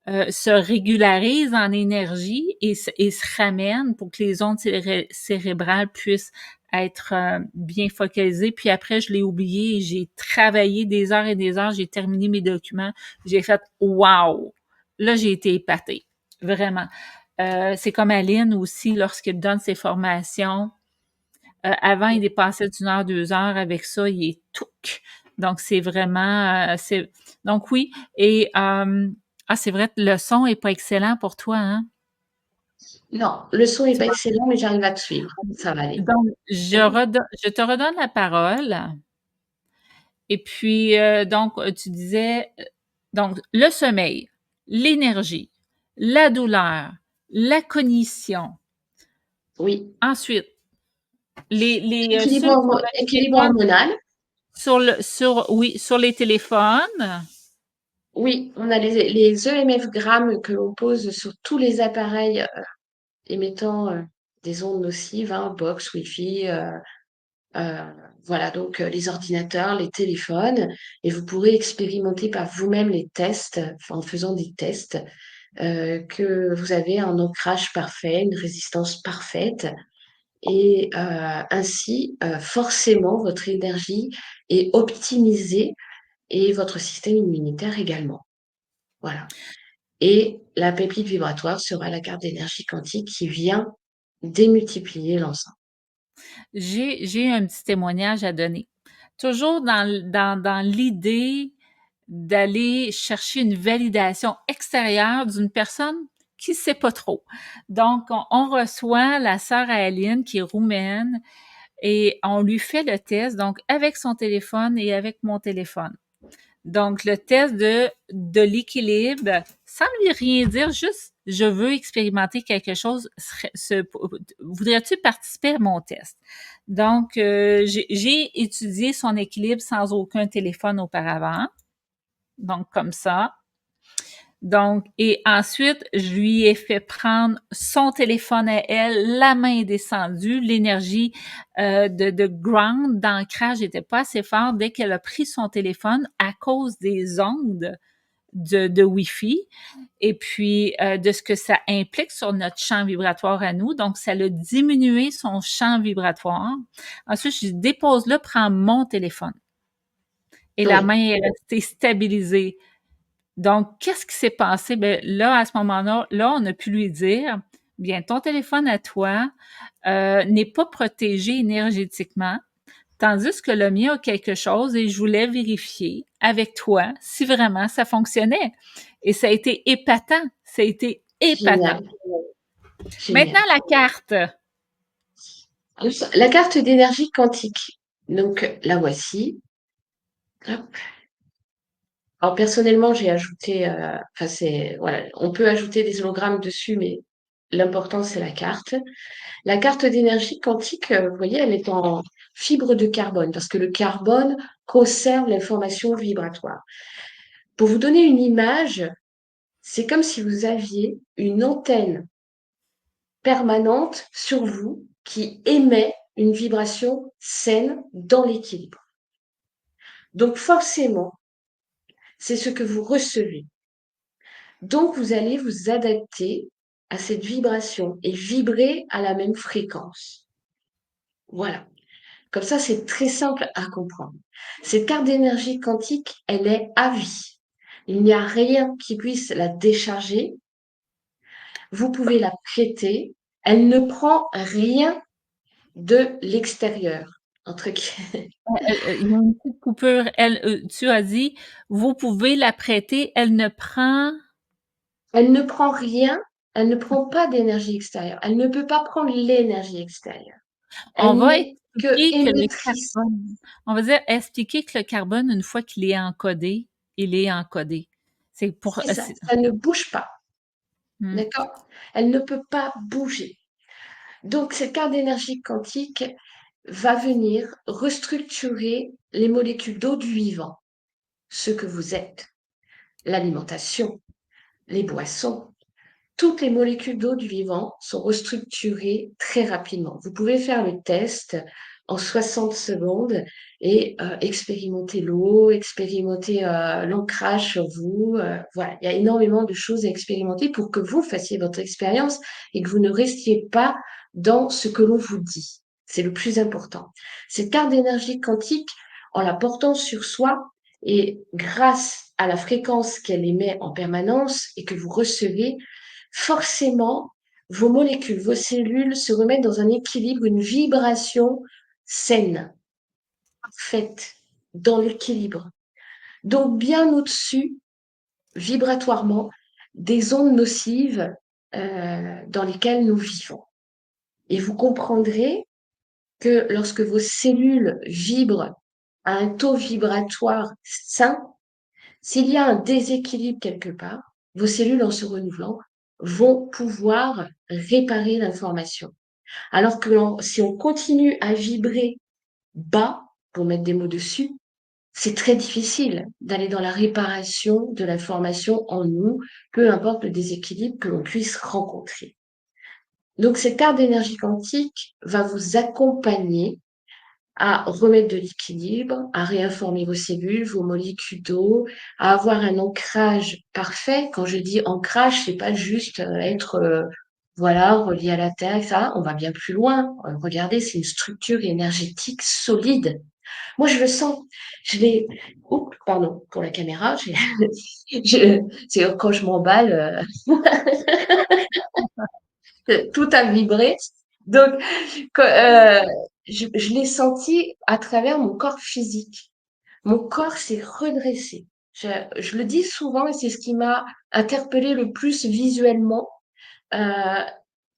se régularise en énergie et se ramène pour que les ondes cérébrales puissent être bien focalisées. Puis après, je l'ai oublié et j'ai travaillé des heures et des heures. J'ai terminé mes documents. J'ai fait wow! Là, j'ai été épatée. Vraiment. C'est comme Aline aussi, lorsqu'il donne ses formations. Avant, il dépassait d'une heure, 2 heures. Avec ça, il est touc. Donc, c'est vraiment... Donc, oui. Et... c'est vrai, le son est pas excellent pour toi, hein? Non, le son est Tu pas vois? excellent, mais j'arrive à te suivre. Ça va aller. Donc, je te redonne la parole. Et puis, donc, tu disais, donc, le sommeil, l'énergie, la douleur, la cognition. Oui. Ensuite, Équilibre, ceux qui ont le équilibre téléphone hormonal. oui, sur les téléphones. Oui, on a les EMF grammes que l'on pose sur tous les appareils émettant des ondes nocives, hein, box, Wi-Fi, euh, voilà, donc les ordinateurs, les téléphones, et vous pourrez expérimenter par vous-même les tests, en faisant des tests, que vous avez un ancrage parfait, une résistance parfaite, et ainsi, forcément, votre énergie est optimisée et votre système immunitaire également. Voilà. Et la pépite vibratoire sera la carte d'énergie quantique qui vient démultiplier l'ensemble. J'ai un petit témoignage à donner. Toujours dans l'idée d'aller chercher une validation extérieure d'une personne qui sait pas trop. Donc, on reçoit la sœur Aline, qui est roumaine, et on lui fait le test, donc avec son téléphone et avec mon téléphone. Donc, le test de l'équilibre, sans lui rien dire, juste je veux expérimenter quelque chose. Voudrais-tu participer à mon test? Donc, j'ai étudié son équilibre sans aucun téléphone auparavant. Donc, comme ça. Donc, et ensuite, je lui ai fait prendre son téléphone à elle, la main est descendue, l'énergie de ground, d'ancrage n'était pas assez forte dès qu'elle a pris son téléphone à cause des ondes de Wi-Fi et puis de ce que ça implique sur notre champ vibratoire à nous. Donc, ça a diminué son champ vibratoire. Ensuite, je dépose là, prends mon téléphone. Et la Oui, main est restée stabilisée. Donc, qu'est-ce qui s'est passé? Ben, là, à ce moment-là, on a pu lui dire, bien, ton téléphone à toi n'est pas protégé énergétiquement, tandis que le mien a quelque chose et je voulais vérifier avec toi si vraiment ça fonctionnait. Et ça a été épatant. Ça a été épatant. génial, Maintenant, génial. la carte. La carte d'énergie quantique. Donc, la voici. Hop. Alors, personnellement, j'ai ajouté, enfin, voilà, on peut ajouter des hologrammes dessus, mais l'important, c'est la carte. La carte d'énergie quantique, vous voyez, elle est en fibre de carbone, parce que le carbone conserve l'information vibratoire. Pour vous donner une image, c'est comme si vous aviez une antenne permanente sur vous qui émet une vibration saine dans l'équilibre. Donc forcément, c'est ce que vous recevez. Donc vous allez vous adapter à cette vibration et vibrer à la même fréquence. Voilà. Comme ça, c'est très simple à comprendre. Cette carte d'énergie quantique, elle est à vie. Il n'y a rien qui puisse la décharger. Vous pouvez la prêter. Elle ne prend rien de l'extérieur. Entre guillemets. Il y a une petite coupure. Tu as dit, vous pouvez la prêter. Elle ne prend. Elle ne prend rien, elle ne prend pas d'énergie extérieure. Elle ne peut pas prendre l'énergie extérieure. On Elle va n'est que expliquer que le émettrice. carbone on va dire expliquer que le carbone, une fois qu'il est encodé, il est encodé. C'est pour C'est ça, c'est ça ne bouge pas, mmh, d'accord? Elle ne peut pas bouger. Donc cette carte d'énergie quantique va venir restructurer les molécules d'eau du vivant, ce que vous êtes, l'alimentation, les boissons. Toutes les molécules d'eau du vivant sont restructurées très rapidement. Vous pouvez faire le test en 60 secondes et expérimenter l'eau, expérimenter l'ancrage sur vous. Voilà, il y a énormément de choses à expérimenter pour que vous fassiez votre expérience et que vous ne restiez pas dans ce que l'on vous dit. C'est le plus important. Cette carte d'énergie quantique, en la portant sur soi et grâce à la fréquence qu'elle émet en permanence et que vous recevez, forcément, vos molécules, vos cellules se remettent dans un équilibre, une vibration saine, parfaite, dans l'équilibre. Donc bien au-dessus, vibratoirement, des ondes nocives dans lesquelles nous vivons. Et vous comprendrez que lorsque vos cellules vibrent à un taux vibratoire sain, s'il y a un déséquilibre quelque part, vos cellules, en se renouvelant, vont pouvoir réparer l'information. Alors que si on continue à vibrer bas, pour mettre des mots dessus, c'est très difficile d'aller dans la réparation de l'information en nous, peu importe le déséquilibre que l'on puisse rencontrer. Donc cette carte d'énergie quantique va vous accompagner à remettre de l'équilibre, à réinformer vos cellules, vos molécules d'eau, à avoir un ancrage parfait. Quand je dis ancrage, c'est pas juste être voilà, relié à la terre, ça. On va bien plus loin. Regardez, c'est une structure énergétique solide. Moi, je le sens. Je l'ai. Oups, pardon pour la caméra. C'est quand je m'emballe, tout a vibré. Donc, je l'ai senti à travers mon corps physique. Mon corps s'est redressé. Je le dis souvent et c'est ce qui m'a interpellée le plus visuellement. Euh,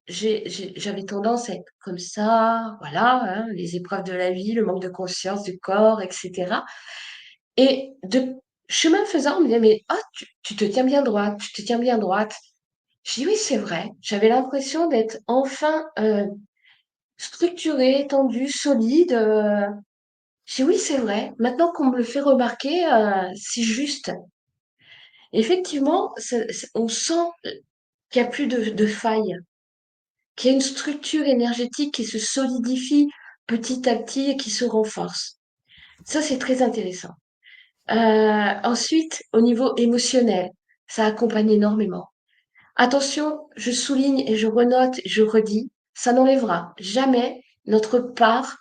j'avais tendance à être comme ça, voilà, hein, les épreuves de la vie, le manque de conscience du corps, etc. Et de chemin faisant, on me disait, mais ah, tu te tiens bien droite, tu te tiens bien droite. Je dis oui, c'est vrai. J'avais l'impression d'être enfin structurée, tendue, solide. Je dis oui, c'est vrai. Maintenant qu'on me le fait remarquer, c'est juste. Effectivement, on sent qu'il n'y a plus de faille, qu'il y a une structure énergétique qui se solidifie petit à petit et qui se renforce. Ça, c'est très intéressant. Ensuite, au niveau émotionnel, ça accompagne énormément. Attention, je souligne et je renote, je redis, ça n'enlèvera jamais notre part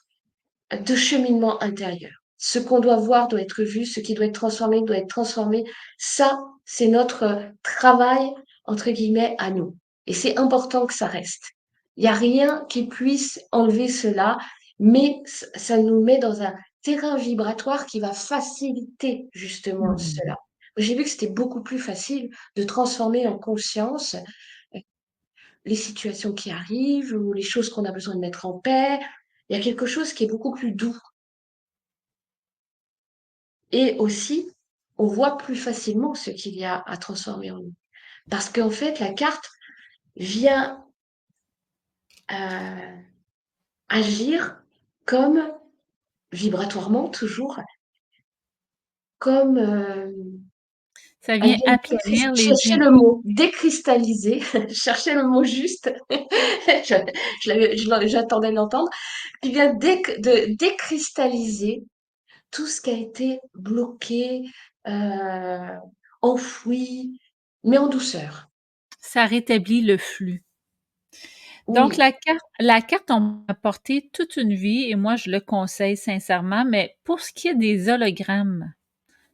de cheminement intérieur. Ce qu'on doit voir doit être vu, ce qui doit être transformé doit être transformé. Ça, c'est notre travail, entre guillemets, à nous. Et c'est important que ça reste. Il n'y a rien qui puisse enlever cela, mais ça nous met dans un terrain vibratoire qui va faciliter justement mmh. cela. J'ai vu que c'était beaucoup plus facile de transformer en conscience les situations qui arrivent ou les choses qu'on a besoin de mettre en paix. Il y a quelque chose qui est beaucoup plus doux. Et aussi, on voit plus facilement ce qu'il y a à transformer en nous. Parce qu'en fait, la carte vient euh, agir comme, vibratoirement toujours, comme Ça elle vient vient aplanir les chercher le énergies. mot, décristalliser, chercher le mot juste, j'attendais de l'entendre, qui vient de décristalliser tout ce qui a été bloqué, euh, enfoui, mais en douceur. Ça rétablit le flux. Donc Oui. la carte, on m'a porté toute une vie et moi, je le conseille sincèrement, mais pour ce qui est des hologrammes,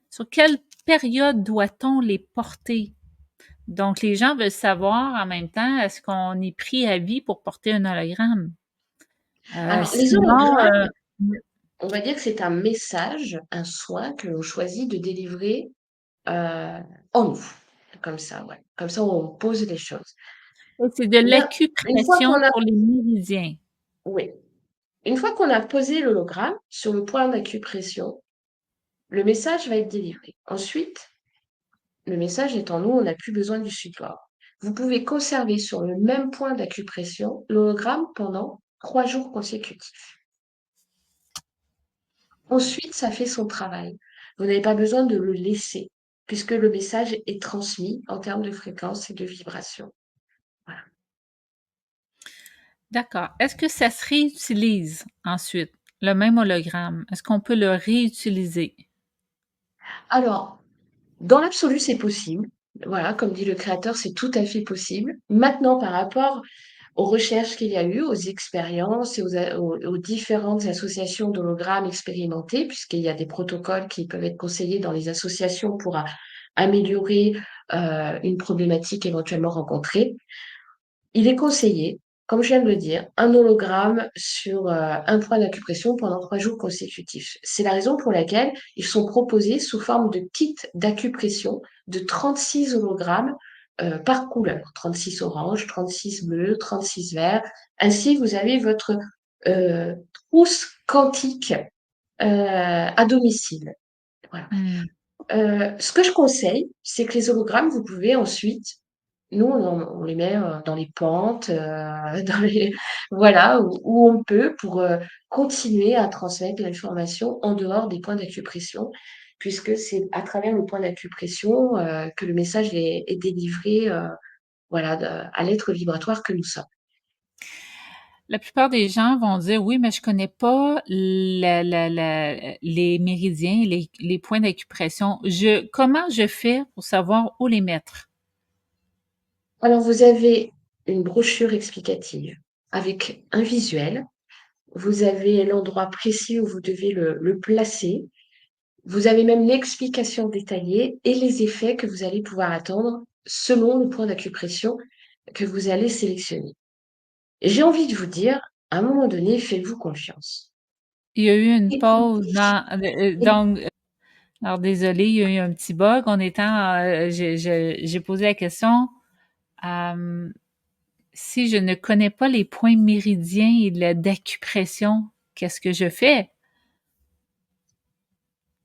sur quelle période doit-on les porter? Donc les gens veulent savoir en même temps, est-ce qu'on est pris à vie pour porter un hologramme? Alors, les Sinon, hologrammes, on va dire que c'est un message, un soin que l'on choisit de délivrer en nous. Comme ça, ouais. Comme ça, on pose les choses. c'est de Bien, une fois l'acupression qu'on a, pour les méridiens. oui, Une fois qu'on a posé l'hologramme sur le point d'acupression, le message va être délivré. Ensuite, le message étant nous, on n'a plus besoin du support. Vous pouvez conserver sur le même point d'acupression l'hologramme pendant 3 jours consécutifs. Ensuite, ça fait son travail. Vous n'avez pas besoin de le laisser, puisque le message est transmis en termes de fréquence et de vibration. Voilà. D'accord. Est-ce que ça se réutilise ensuite, le même hologramme? Est-ce qu'on peut le réutiliser? Alors, dans l'absolu, c'est possible. Voilà, comme dit le créateur, c'est tout à fait possible. Maintenant, par rapport aux recherches qu'il y a eu, aux expériences et aux différentes associations d'hologrammes expérimentées, puisqu'il y a des protocoles qui peuvent être conseillés dans les associations pour améliorer une problématique éventuellement rencontrée. Il est conseillé, comme je viens de le dire, un hologramme sur un point d'acupression pendant 3 jours consécutifs. C'est la raison pour laquelle ils sont proposés sous forme de kit d'acupression de 36 hologrammes par couleur. 36 orange, 36 bleu, 36 vert. Ainsi, vous avez votre euh, trousse quantique à domicile. Voilà. Mmh. Ce que je conseille, c'est que les hologrammes, vous pouvez ensuite, nous, on les met dans les pentes, dans les, voilà, où on peut pour continuer à transmettre l'information en dehors des points d'acupression, puisque c'est à travers le point d'acupression que le message est délivré, voilà, à l'être vibratoire que nous sommes. La plupart des gens vont dire: «Oui, mais je connais pas les méridiens, les points d'acupression. Comment je fais pour savoir où les mettre?» Alors, vous avez une brochure explicative avec un visuel. Vous avez l'endroit précis où vous devez le placer. Vous avez même l'explication détaillée et les effets que vous allez pouvoir attendre selon le point d'acupression que vous allez sélectionner. Et j'ai envie de vous dire, à un moment donné, faites-vous confiance. Il y a eu une pause Écoutez. dans Et- donc alors désolée, il y a eu un petit bug. J'ai posé la question, hem, si je ne connais pas les points méridiens et d'acupression, qu'est-ce que je fais?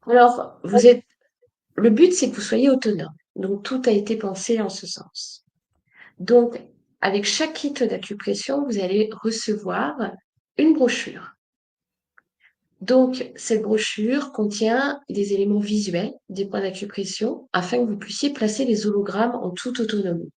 Alors, le but, c'est que vous soyez autonome. Donc, tout a été pensé en ce sens. Donc, avec chaque kit d'acupression, vous allez recevoir une brochure. Donc, cette brochure contient des éléments visuels, des points d'acupression, afin que vous puissiez placer les hologrammes en toute autonomie.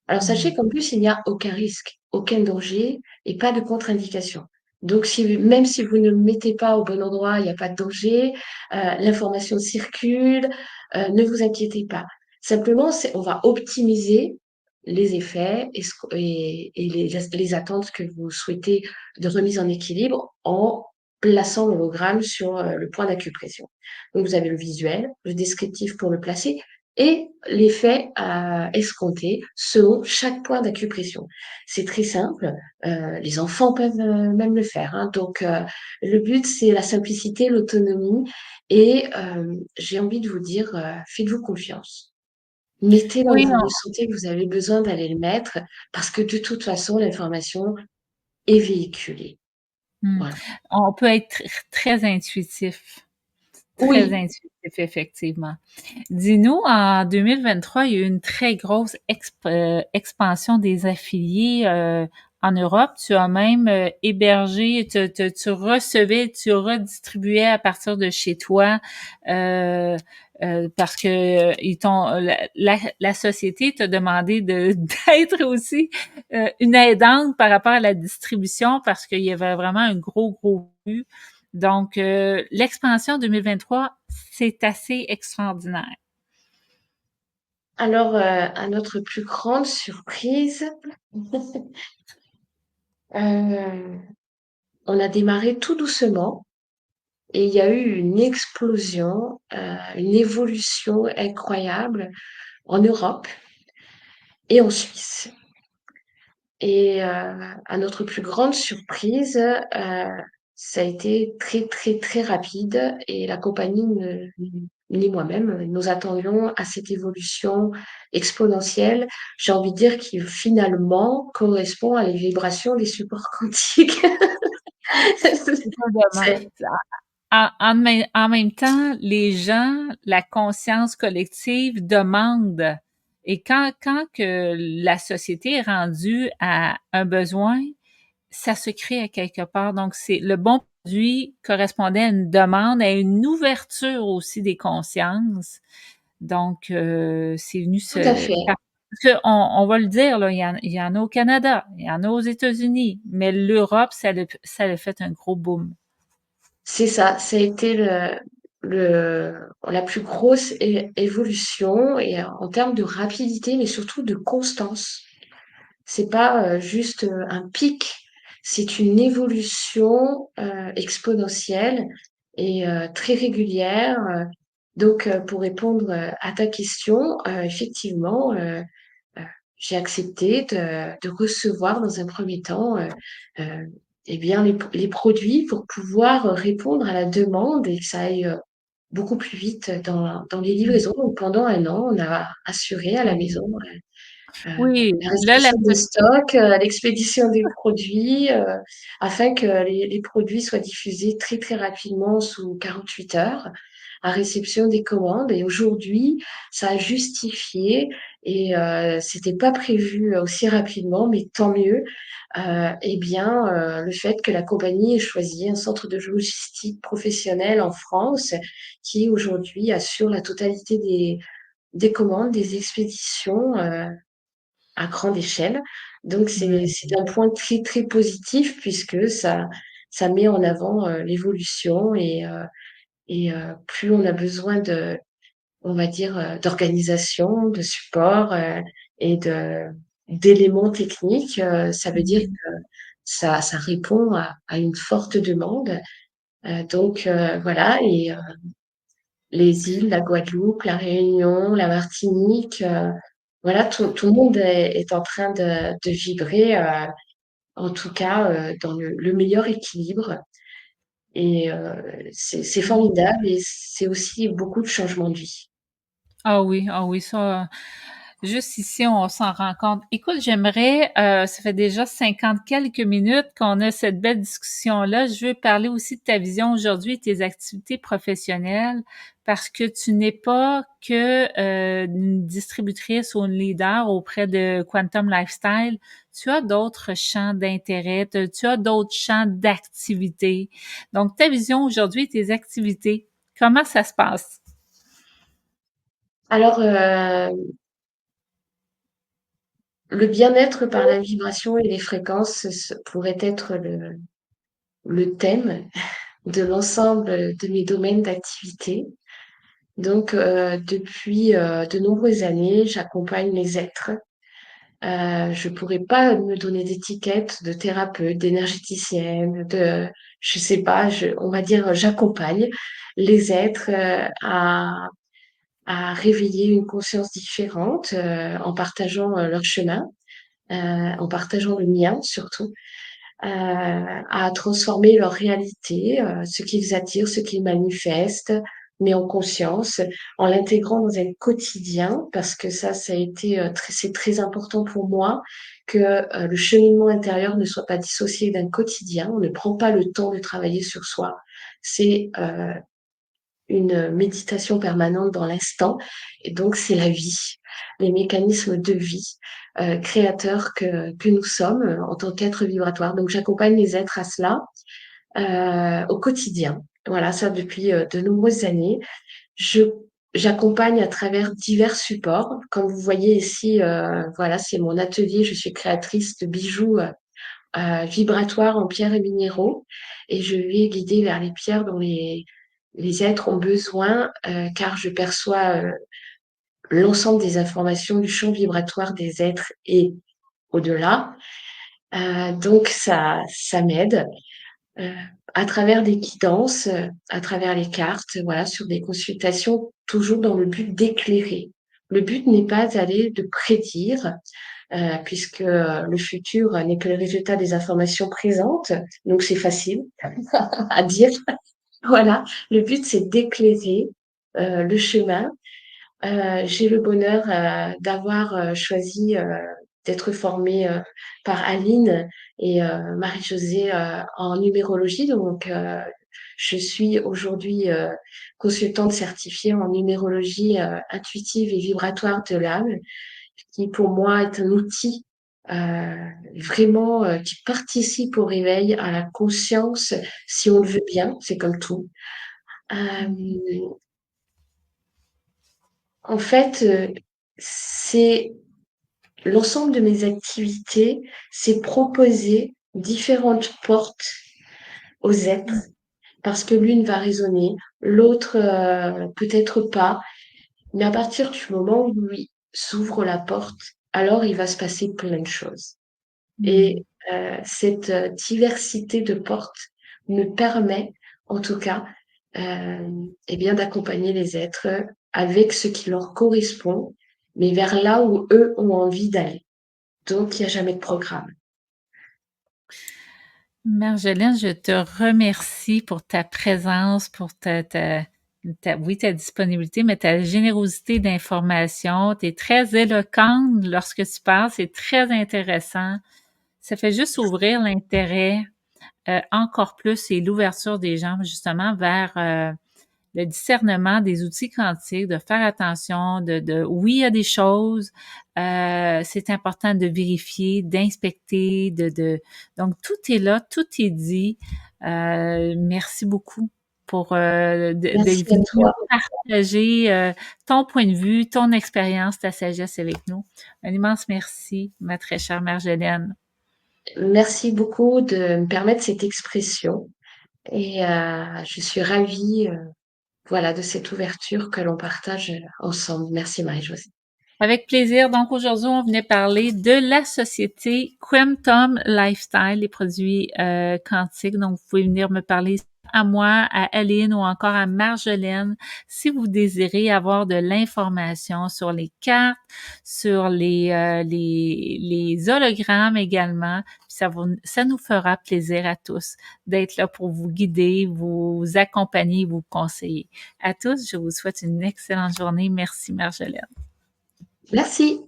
Alors, sachez Mmh. qu'en plus, il n'y a aucun risque, aucun danger et pas de contre-indication. Donc, même si vous ne le mettez pas au bon endroit, il n'y a pas de danger, l'information circule, ne vous inquiétez pas. Simplement, on va optimiser les effets et les attentes que vous souhaitez de remise en équilibre en plaçant l'hologramme sur le point d'acupression. Donc, vous avez le visuel, le descriptif pour le placer et l'effet escompté selon chaque point d'acupression. C'est très simple, les enfants peuvent même le faire, hein. Donc, le but, c'est la simplicité, l'autonomie et j'ai envie de vous dire, faites-vous confiance. Mettez là où Oui, vous le sentez que vous avez besoin d'aller le mettre parce que de toute façon, l'information est véhiculée. mmh, Voilà. on peut être très intuitif. Très Oui. intuitif, effectivement. Dis-nous, en 2023, il y a eu une très grosse expansion des affiliés en Europe. Tu as même hébergé, tu recevais, tu redistribuais à partir de chez toi euh, parce que ils t'ont, la société t'a demandé d'être aussi une aidante par rapport à la distribution parce qu'il y avait vraiment un gros but. Donc, l'expansion 2023, c'est assez extraordinaire. Alors, à notre plus grande surprise, heu, on a démarré tout doucement. Et il y a eu une explosion, une évolution incroyable en Europe et en Suisse. Et à notre plus grande surprise, ça a été très, très, très rapide et la compagnie ni moi-même, nous attendions à cette évolution exponentielle. J'ai envie de dire qui finalement correspond à les vibrations des supports quantiques. Probablement. C'est En même temps, les gens, la conscience collective demande et quand que la société est rendue à un besoin, ça se crée à quelque part. Donc, c'est le bon produit correspondait à une demande, à une ouverture aussi des consciences. Donc, c'est venu tout à se fait. parce qu'on va le dire, là, il y en a au Canada, il y en a aux États-Unis, mais l'Europe, ça a fait un gros boom. C'est ça, ça a été la plus grosse évolution et en termes de rapidité, mais surtout de constance. C'est pas juste un pic, c'est une évolution exponentielle et très régulière. Donc, pour répondre à ta question, effectivement, euh, j'ai accepté de recevoir dans un premier temps eh bien, les produits pour pouvoir répondre à la demande et que ça aille beaucoup plus vite dans les Mmh. livraisons. Donc, pendant un an, on a assuré à la maison euh, Oui, la là, la réception des stocks, l'expédition des produits, afin que les produits soient diffusés très très rapidement sous 48 heures à réception des commandes. Et aujourd'hui, ça a justifié et c'était pas prévu aussi rapidement, mais tant mieux. Eh bien, le fait que la compagnie ait choisi un centre de logistique professionnel en France qui aujourd'hui assure la totalité des commandes, des expéditions à grande échelle. Donc, mmh, c'est un point très, très positif puisque ça met en avant l'évolution et plus on a besoin on va dire, d'organisation, de support et d'éléments techniques, ça veut dire mmh, que ça répond à une forte demande. Donc, voilà, et les îles, la Guadeloupe, la Réunion, la Martinique, voilà, tout le monde est en train de vibrer, en tout cas, dans le meilleur équilibre. Et c'est mmh. formidable et c'est aussi beaucoup de changements de vie. Ah oui, ça, juste ici, on s'en rend compte. Écoute, j'aimerais, ça fait déjà 50 quelques minutes qu'on a cette belle discussion-là. Je veux parler aussi de ta vision aujourd'hui et tes activités professionnelles parce que tu n'es pas que une distributrice ou une leader auprès de Quantum Lifestyle. Tu as d'autres champs d'intérêt, tu as d'autres champs d'activité. Donc, ta vision aujourd'hui et tes activités, comment ça se passe? Alors, le bien-être par la vibration et les fréquences, pourrait être le thème de l'ensemble de mes domaines d'activité. Donc, depuis de nombreuses années, j'accompagne les êtres. Je pourrais pas me donner d'étiquette de thérapeute, d'énergéticienne, je sais pas, on va dire, j'accompagne les êtres à réveiller une conscience différente en partageant leur chemin, en partageant le mien surtout, à transformer leur réalité, ce qu'ils attirent, ce qu'ils manifestent, mais en conscience, en l'intégrant dans un quotidien, parce que ça a été c'est très important pour moi que le cheminement intérieur ne soit pas dissocié d'un quotidien. On ne prend pas le temps de travailler sur soi. C'est une méditation permanente dans l'instant. Et donc, c'est la vie, les mécanismes de vie créateurs que nous sommes en tant qu'êtres vibratoires. Donc, j'accompagne les êtres à cela au quotidien. Voilà, ça depuis de nombreuses années. Je J'accompagne à travers divers supports. Comme vous voyez ici, voilà, c'est mon atelier. Je suis créatrice de bijoux vibratoires en pierres et minéraux et je vais guider vers les pierres dont les êtres ont besoin car je perçois l'ensemble des informations du champ vibratoire des êtres et au-delà. Donc ça m'aide euh, à travers des guidances, à travers les cartes, voilà, sur des consultations, toujours dans le but d'éclairer. Le but n'est pas d'aller de prédire, puisque le futur n'est que le résultat des informations présentes, donc c'est facile à dire. Voilà, le but c'est d'éclairer le chemin. J'ai le bonheur d'avoir choisi d'être formée par Aline et Marie-Josée en numérologie. Donc, je suis aujourd'hui consultante certifiée en numérologie intuitive et vibratoire de l'âme, qui pour moi est un outil vraiment qui participe au réveil, à la conscience, si on le veut bien, c'est comme tout. Euh, En fait, c'est l'ensemble de mes activités, c'est proposer différentes portes aux êtres, parce que l'une va résonner, l'autre peut-être pas, mais à partir du moment où lui s'ouvre la porte, alors il va se passer plein de choses. Mm. Et cette diversité de portes me permet, en tout cas, eh bien, d'accompagner les êtres avec ce qui leur correspond, mais vers là où eux ont envie d'aller. Donc, il n'y a jamais de programme. Marjolaine, je te remercie pour ta présence, pour oui, ta disponibilité, mais ta générosité d'information. Tu es très éloquente lorsque tu parles, c'est très intéressant. Ça fait juste ouvrir l'intérêt encore plus et l'ouverture des gens justement vers le discernement des outils quantiques, de faire attention, oui, il y a des choses, c'est important de vérifier, d'inspecter, donc tout est là, tout est dit. Merci beaucoup pour d'être Merci à venu toi. partager ton point de vue, ton expérience, ta sagesse avec nous. Un immense merci, ma très chère Marjolaine. Merci beaucoup de me permettre cette expression et je suis ravie, voilà, de cette ouverture que l'on partage ensemble. Merci Marie-Josée. Avec plaisir. Donc aujourd'hui, on venait parler de la société Quantum Lifestyle, les produits quantiques. Donc vous pouvez venir me parler à moi, à Aline ou encore à Marjolaine si vous désirez avoir de l'information sur les cartes, sur les hologrammes également. Ça nous fera plaisir à tous d'être là pour vous guider, vous accompagner, vous conseiller. À tous, je vous souhaite une excellente journée. Merci Marjolaine. Merci.